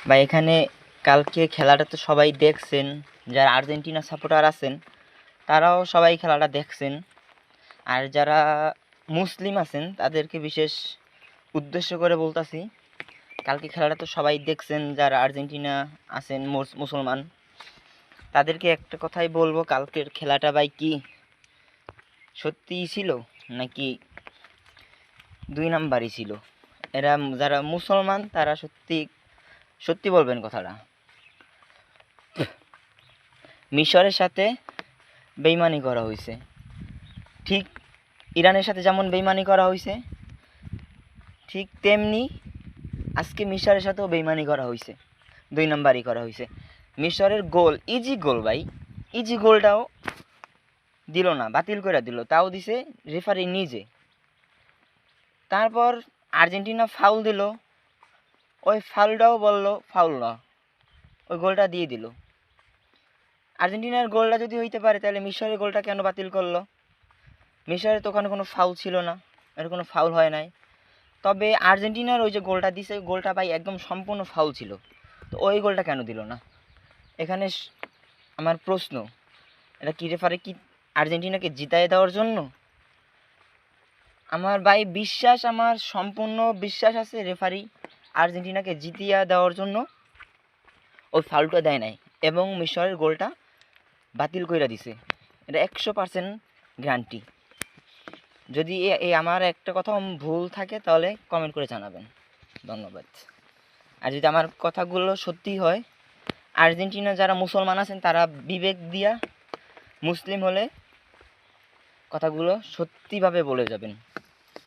বা এখানে কালকে খেলাটা তো সবাই দেখছেন, যারা আর্জেন্টিনা সাপোর্টার আছেন তারাও সবাই খেলাটা দেখছেন। আর যারা মুসলিম আছেন তাদেরকে বিশেষ উদ্দেশ্য করে বলতাছি, কালকে খেলাটা তো সবাই দেখছেন, যারা আর্জেন্টিনা আছেন মুসলমান তাদেরকে একটা কথাই বলবো, কালকের খেলাটা ভাই কি সত্যিই ছিল নাকি দুই নাম্বারই ছিল? এরা যারা মুসলমান তারা সত্যি সত্যি বলবেন কথাটা। মিশরের সাথে বেইমানি করা হয়েছে, ঠিক ইরানের সাথে যেমন বেইমানি করা হয়েছে ঠিক তেমনি আজকে মিশরের সাথেও বেইমানি করা হয়েছে, দুই নাম্বারই করা হয়েছে। মিশরের গোল, ইজি গোল ভাই, ইজি গোলটাও দিল না, বাতিল করে দিল, তাও দিছে রেফারি নিজে। তারপর আর্জেন্টিনা ফাউল দিল, ওই ফাউলটাও বলল ফাউল না, ওই গোলটা দিয়ে দিল। আর্জেন্টিনার গোলটা যদি হইতে পারে তাহলে মিশরের গোলটা কেন বাতিল করলো? মিশরের তো ওখানে কোনো ফাউল ছিল না, এর কোনো ফাউল হয় নাই। তবে আর্জেন্টিনার ওই যে গোলটা দিছে, গোলটা ভাই একদম সম্পূর্ণ ফাউল ছিল, তো ওই গোলটা কেন দিল না? এখানে আমার প্রশ্ন, এটা কি রেফারি কি আর্জেন্টিনাকে জিতায় দেওয়ার জন্য? আমার ভাই বিশ্বাস, আমার সম্পূর্ণ বিশ্বাস আছে রেফারি আর্জেন্টিনাকে জিতিয়া দেওয়ার জন্য ওই ফাউলটা দেয় নাই এবং মিশরের গোলটা বাতিল করে দিছে, এটা 100% গ্যারান্টি। যদি আমার একটা কথা ভুল থাকে তাহলে কমেন্ট করে জানাবেন, ধন্যবাদ। আর যদি আমার কথাগুলো সত্যি হয়, আর্জেন্টিনা যারা মুসলমান আছেন তারা বিবেক দিয়া মুসলিম হলে কথাগুলো সত্যিভাবে বলে যাবেন।